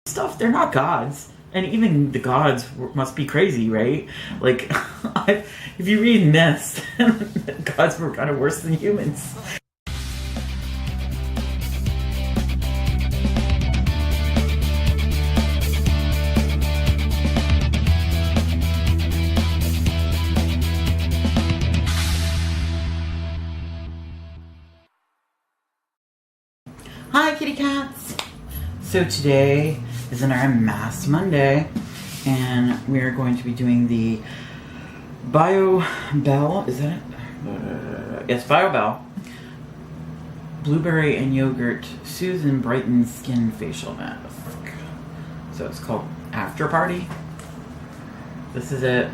stuff, they're not gods. And even the gods must be crazy, right? Like, if you read myths, gods were kind of worse than humans. Hi, kitty cats! So today is an Mass Monday, and we are going to be doing the Biobelle, is that it? Yes, Biobelle Blueberry and Yogurt Soothes and Brightens Skin Facial Mask. So it's called After Party. This is it.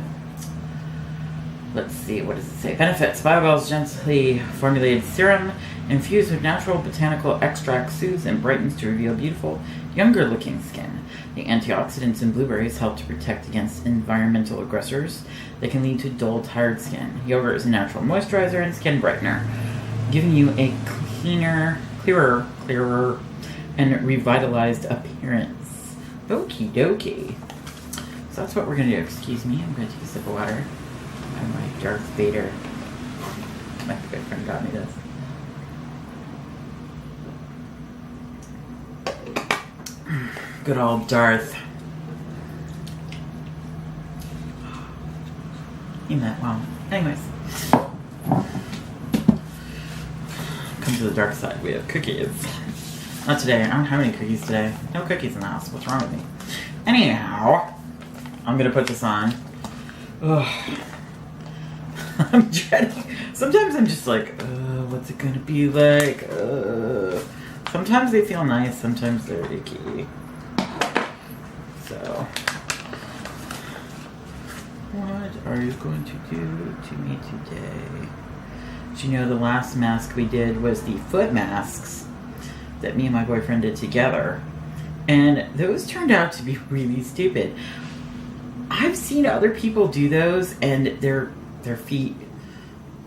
Let's see, what does it say? Benefits. Biobelle's gently formulated serum infused with natural botanical extract soothes and brightens to reveal beautiful, younger-looking skin. The antioxidants in blueberries help to protect against environmental aggressors that can lead to dull, tired skin. Yogurt is a natural moisturizer and skin brightener, giving you a clearer, and revitalized appearance. Okie dokie. So that's what we're going to do. Excuse me, I'm going to take a sip of water. And my Darth Vader. My good friend got me this. Good old Darth. He meant well. Anyways. Come to the dark side. We have cookies. Not today. I don't have any cookies today. No cookies in the house. What's wrong with me? Anyhow, I'm gonna put this on. Ugh. I'm dreading. Sometimes I'm just like, what's it gonna be like? Sometimes they feel nice, sometimes they're icky. So, what are you going to do to me today? Do you know the last mask we did was the foot masks that me and my boyfriend did together? And those turned out to be really stupid. I've seen other people do those and their feet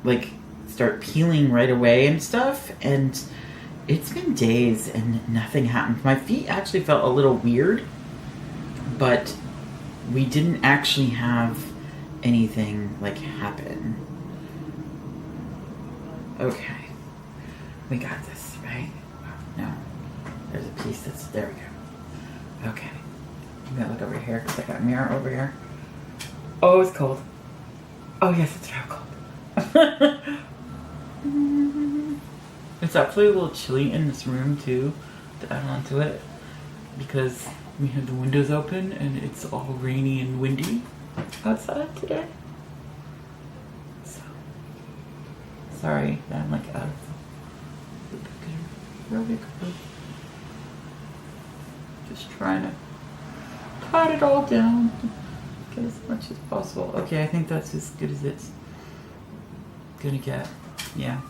like start peeling right away and stuff, and it's been days and nothing happened. My feet actually felt a little weird, but we didn't actually have anything like happen. Okay, we got this, right? No, there's a piece that's, there we go. Okay, I'm gonna look over here because I got a mirror over here. Oh, it's cold. Oh yes, it's real cold. It's actually a little chilly in this room too, to add on to it, because we have the windows open and it's all rainy and windy outside today. So, sorry that I'm like out of the picture. Just trying to pat it all down, get as much as possible. Okay, I think that's as good as it's gonna get. Yeah.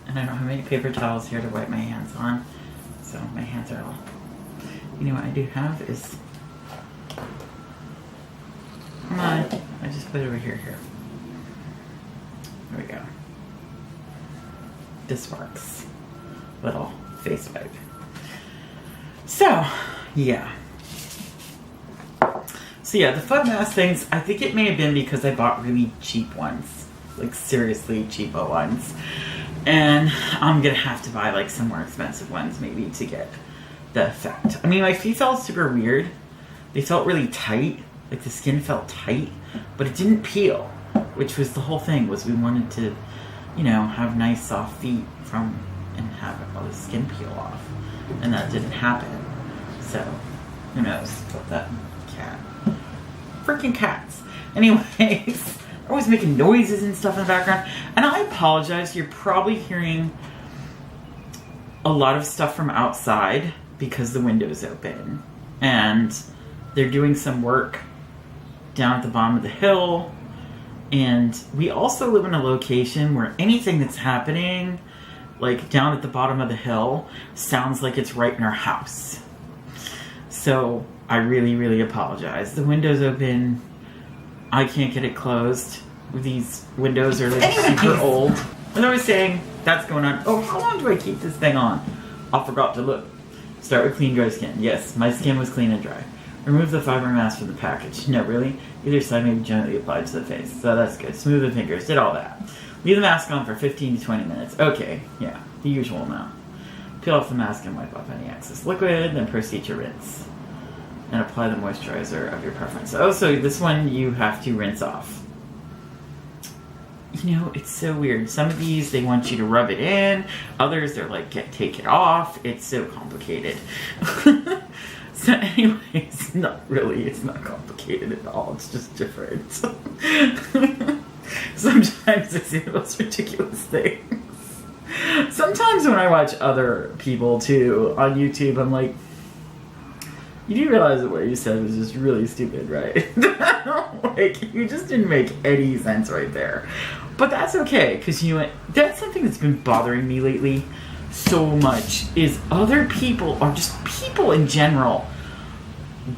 And I don't have any paper towels here to wipe my hands on, so my hands are all. You know what I do have is, come on, I just put it over here. There we go. This works. Little face wipe. So, yeah. So yeah, the foot mask things, I think it may have been because I bought really cheap ones. Like seriously cheapo ones. And I'm gonna have to buy like some more expensive ones maybe to get the effect. I mean, my feet felt super weird. They felt really tight. Like the skin felt tight, but it didn't peel, which was the whole thing, was we wanted to, you know, have nice soft feet and have all the skin peel off. And that didn't happen. So, who knows what that cat. Freaking cats. Anyways. Always making noises and stuff in the background, and I apologize. You're probably hearing a lot of stuff from outside because the window's open and they're doing some work down at the bottom of the hill, and we also live in a location where anything that's happening like down at the bottom of the hill sounds like it's right in our house. So I really apologize. The window's open. I can't get it closed. These windows are like super old. As I was saying, that's going on. Oh, how long do I keep this thing on? I forgot to look. Start with clean, dry skin. Yes, my skin was clean and dry. Remove the fiber mask from the package. No, really? Either side may be gently applied to the face. So that's good. Smooth the fingers. Did all that. Leave the mask on for 15 to 20 minutes. Okay, yeah, the usual now. Peel off the mask and wipe off any excess liquid, then proceed to rinse. And apply the moisturizer of your preference. Oh, so this one you have to rinse off. You know, it's so weird. Some of these, they want you to rub it in. Others, they're like, take it off. It's so complicated. So anyways, it's not complicated at all. It's just different. Sometimes I see the most ridiculous things. Sometimes when I watch other people, too, on YouTube, I'm like, you do realize that what you said was just really stupid, right? Like, you just didn't make any sense right there. But that's okay, because you know what? That's something that's been bothering me lately so much, is other people, or just people in general,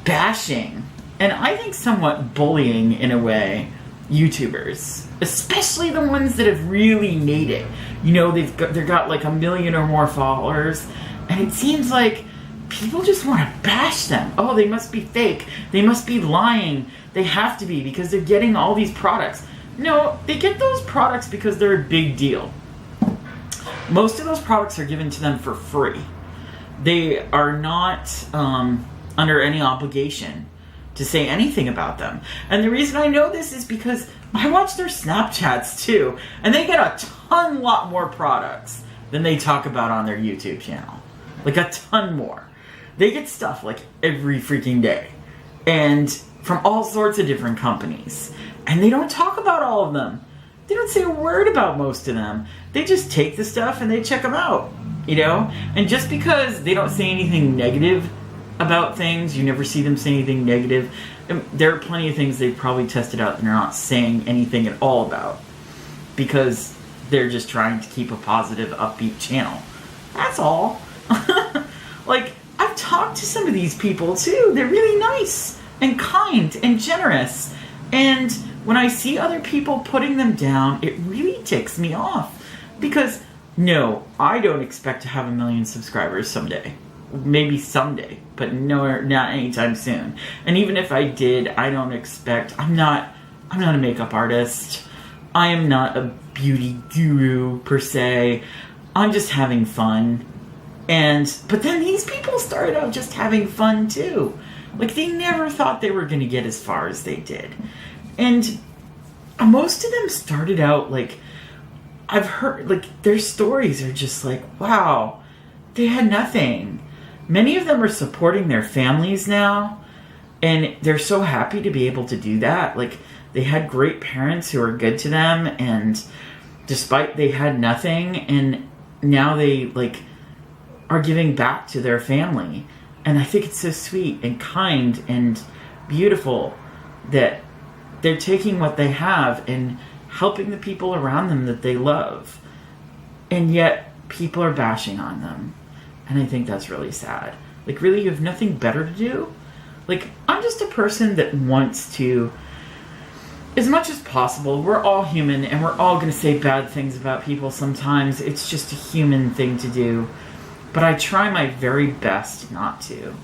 bashing, and I think somewhat bullying, in a way, YouTubers. Especially the ones that have really made it. You know, they've got like 1 million or more followers, and it seems like people just want to bash them. Oh, they must be fake. They must be lying. They have to be, because they're getting all these products. No, they get those products because they're a big deal. Most of those products are given to them for free. They are not under any obligation to say anything about them. And the reason I know this is because I watch their Snapchats too, and they get a lot more products than they talk about on their YouTube channel. Like a ton more. They get stuff like every freaking day. And from all sorts of different companies. And they don't talk about all of them. They don't say a word about most of them. They just take the stuff and they check them out. You know? And just because they don't say anything negative about things, you never see them say anything negative. There are plenty of things they've probably tested out and they're not saying anything at all about. Because they're just trying to keep a positive, upbeat channel. That's all. Like, I've talked to some of these people too. They're really nice and kind and generous. And when I see other people putting them down, it really ticks me off. Because, no, I don't expect to have 1 million subscribers someday. Maybe someday, but no, not anytime soon. And even if I did, I don't expect, I'm not a makeup artist. I am not a beauty guru, per se. I'm just having fun. But then these people started out just having fun too. Like, they never thought they were going to get as far as they did. And most of them started out, like, I've heard, like, their stories are just like, wow, they had nothing. Many of them are supporting their families now, and they're so happy to be able to do that. Like, they had great parents who were good to them, and despite they had nothing, and now they, like, are giving back to their family. And I think it's so sweet and kind and beautiful that they're taking what they have and helping the people around them that they love. And yet, people are bashing on them. And I think that's really sad. Like, really, you have nothing better to do? Like, I'm just a person that wants to, as much as possible, we're all human and we're all going to say bad things about people sometimes. It's just a human thing to do. But I try my very best not to.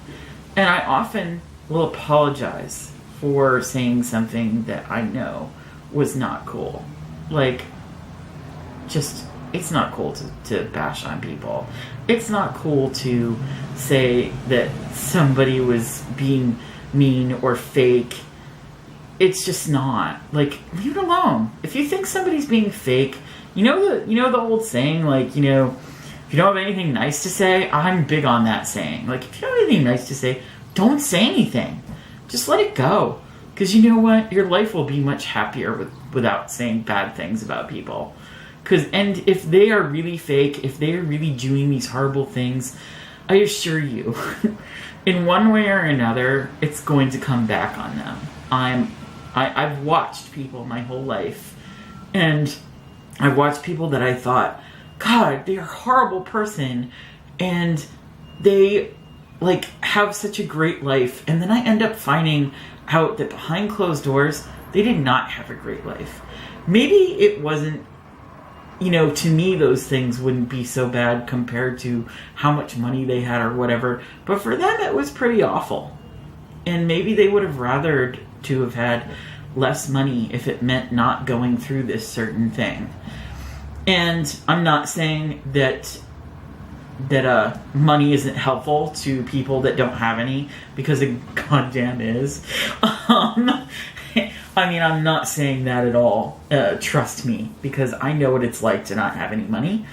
And I often will apologize for saying something that I know was not cool. Like, just, it's not cool to bash on people. It's not cool to say that somebody was being mean or fake. It's just not. Like, leave it alone. If you think somebody's being fake, you know the old saying, like, you know, if you don't have anything nice to say, I'm big on that saying. Like, if you don't have anything nice to say, don't say anything. Just let it go. Because you know what? Your life will be much happier without saying bad things about people. And if they are really fake, if they are really doing these horrible things, I assure you, in one way or another, it's going to come back on them. I've watched people my whole life, and I've watched people that I thought, God, they're a horrible person, and they, like, have such a great life, and then I end up finding out that behind closed doors, they did not have a great life. Maybe it wasn't to me, those things wouldn't be so bad compared to how much money they had or whatever. But for them, it was pretty awful. And maybe they would have rathered to have had less money if it meant not going through this certain thing. And I'm not saying that money isn't helpful to people that don't have any, because it goddamn is. I'm not saying that at all. Trust me, because I know what it's like to not have any money.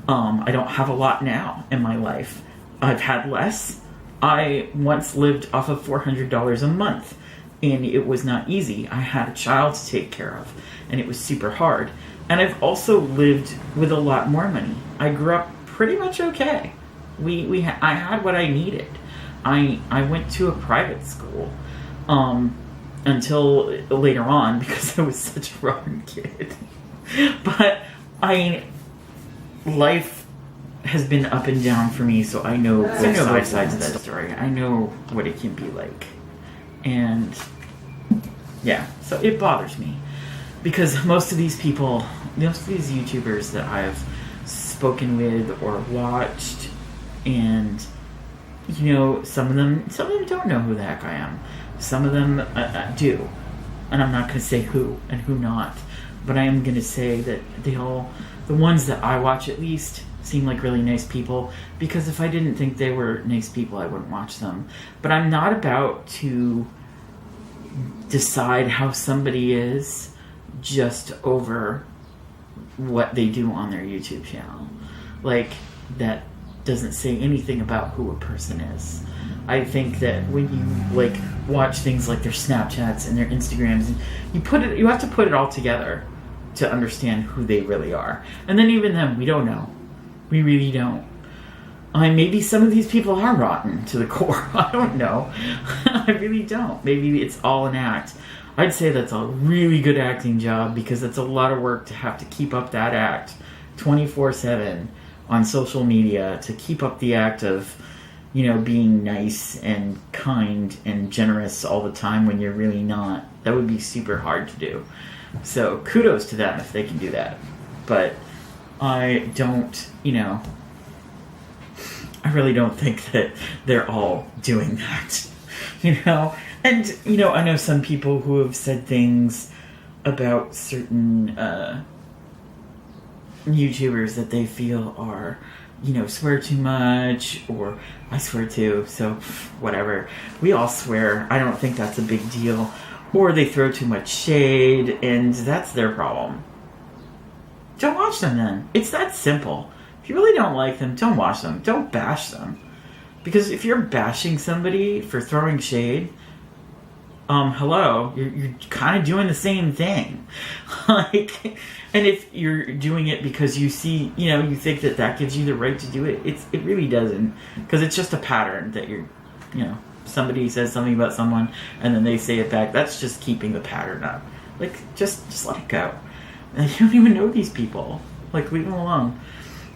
I don't have a lot now in my life. I've had less. I once lived off of $400 a month, and it was not easy. I had a child to take care of, and it was super hard. And I've also lived with a lot more money. I grew up pretty much okay. I had what I needed. I went to a private school until later on, because I was such a rotten kid. But life has been up and down for me, so I know both sides of that story. I know what it can be like. And yeah, so it bothers me. Because most of these people, most of these YouTubers that I've spoken with or watched, and some of them don't know who the heck I am. Some of them do, and I'm not going to say who and who not, but I am going to say that the ones that I watch at least seem like really nice people, because if I didn't think they were nice people, I wouldn't watch them. But I'm not about to decide how somebody is just over what they do on their YouTube channel. Like, that doesn't say anything about who a person is. I think that when you watch things like their Snapchats and their Instagrams, and you have to put it all together to understand who they really are. And then even then, we don't know. We really don't. Maybe some of these people are rotten to the core. I don't know. I really don't. Maybe it's all an act. I'd say that's a really good acting job, because it's a lot of work to have to keep up that act 24/7 on social media, to keep up the act of, being nice and kind and generous all the time when you're really not. That would be super hard to do. So kudos to them if they can do that. But I don't, I really don't think that they're all doing that, And, I know some people who have said things about certain YouTubers that they feel are, swear too much, or I swear too, so whatever. We all swear. I don't think that's a big deal. Or they throw too much shade, and that's their problem. Don't watch them then. It's that simple. If you really don't like them, don't watch them. Don't bash them. Because if you're bashing somebody for throwing shade, hello, you're kind of doing the same thing. And if you're doing it because you see, you think that gives you the right to do it, it really doesn't. Because it's just a pattern that somebody says something about someone and then they say it back. That's just keeping the pattern up. Just let it go. And you don't even know these people. Leave them alone.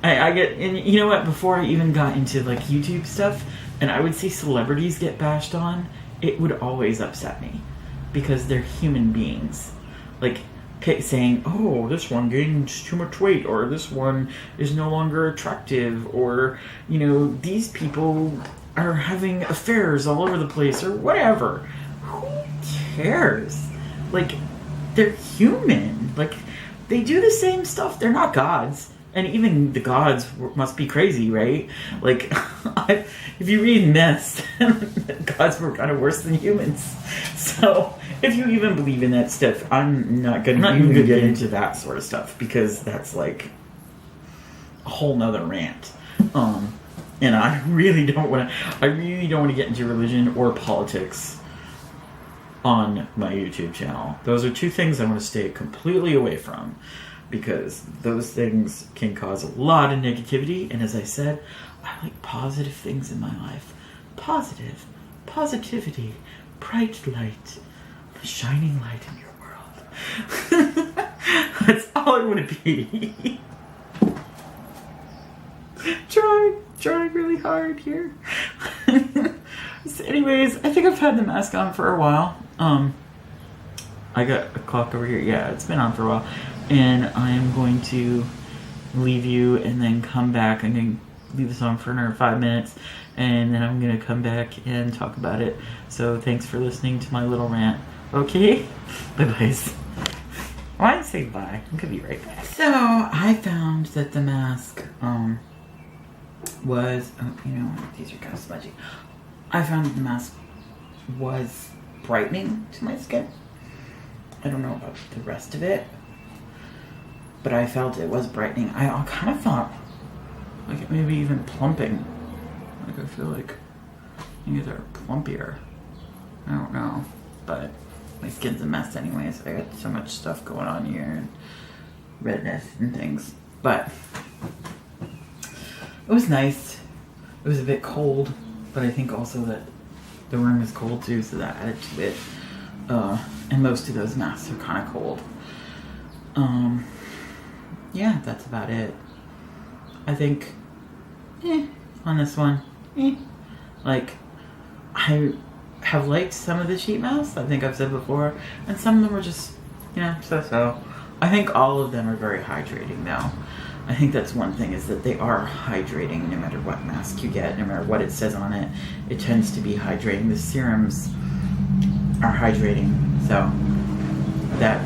I get, and you know what, before I even got into YouTube stuff, and I would see celebrities get bashed on, it would always upset me, because they're human beings. Saying, oh, this one gained too much weight, or this one is no longer attractive, or, these people are having affairs all over the place, or whatever. Who cares? They're human. They do the same stuff. They're not gods. And even the gods must be crazy, right? If you read myths, gods were kind of worse than humans. So, if you even believe in that stuff, I'm not going to get into that sort of stuff, because that's a whole nother rant. And I really don't want to get into religion or politics on my YouTube channel. Those are two things I want to stay completely away from, because those things can cause a lot of negativity. And as I said, I like positive things in my life. Positivity, bright light, the shining light in your world. That's all I want to be. Trying really hard here. So anyways, I think I've had the mask on for a while. I got a clock over here. Yeah, it's been on for a while. And I am going to leave you and then come back. I'm going to leave this on for another 5 minutes, and then I'm going to come back and talk about it. So thanks for listening to my little rant. Okay? Bye-bye. Why did I say bye? I'm going to be right back. So I found that the mask was... Oh, you know what? These are kind of smudgy. I found that the mask was brightening to my skin. I don't know about the rest of it, but I felt it was brightening. I kind of thought like it maybe even plumping. Like I feel like things are plumpier. I don't know, but my skin's a mess anyways. I got so much stuff going on here and redness and things. But it was nice. It was a bit cold, but I think also that the room is cold too, so that added to it. And most of those masks are kind of cold. Yeah, that's about it. I think, on this one, like, I have liked some of the sheet masks, I think I've said before, and some of them are just, so. I think all of them are very hydrating though. I think that's one thing, is that they are hydrating no matter what mask you get, no matter what it says on it. It tends to be hydrating. The serums are hydrating, so that,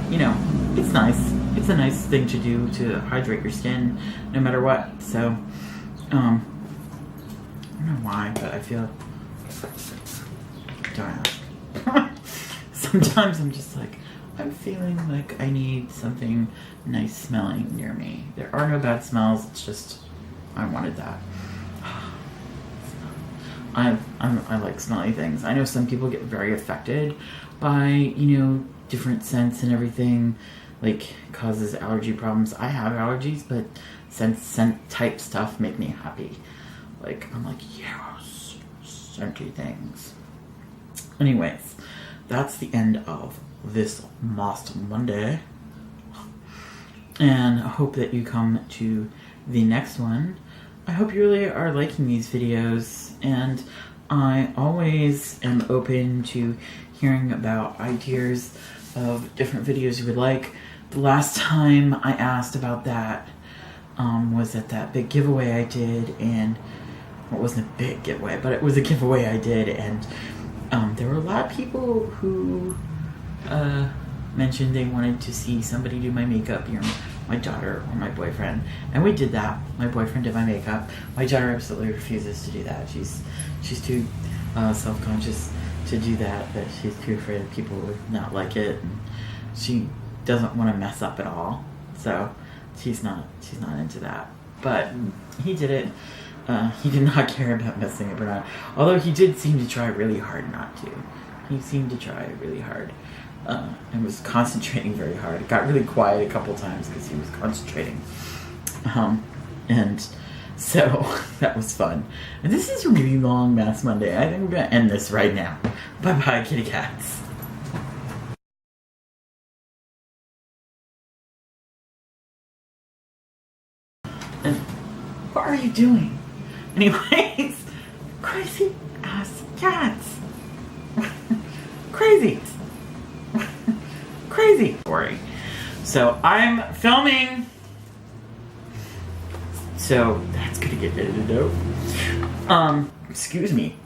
it's nice. It's a nice thing to do to hydrate your skin no matter what. So, I don't know why, but I feel, don't ask. Sometimes I'm just like, I'm feeling like I need something nice smelling near me. There are no bad smells, it's just, I wanted that. I like smelly things. I know some people get very affected by, different scents and everything, like causes allergy problems. I have allergies, but scent type stuff make me happy. Like, I'm like, yes, scenty things. Anyways, that's the end of this Moss Monday. And I hope that you come to the next one. I hope you really are liking these videos, and I always am open to hearing about ideas of different videos you would like. The last time I asked about that was at that big giveaway I did, and well, it wasn't a big giveaway, but it was a giveaway I did, and there were a lot of people who mentioned they wanted to see somebody do my makeup, my daughter or my boyfriend, and we did that. My boyfriend did my makeup. My daughter absolutely refuses to do that. She's too self-conscious to do that she's too afraid people would not like it, and she doesn't want to mess up at all, so she's not into that. But he did it. He did not care about messing up or not, although he did seem to try really hard not to. He seemed to try really hard and was concentrating very hard. It got really quiet a couple times because he was concentrating, and so that was fun. And this is a really long Mass Monday. I think we're gonna end this right now. Bye bye, kitty cats. And what are you doing? Anyways, crazy ass cats. Crazy. Crazy. Sorry. So I'm filming. So that's gonna get edited out. Excuse me.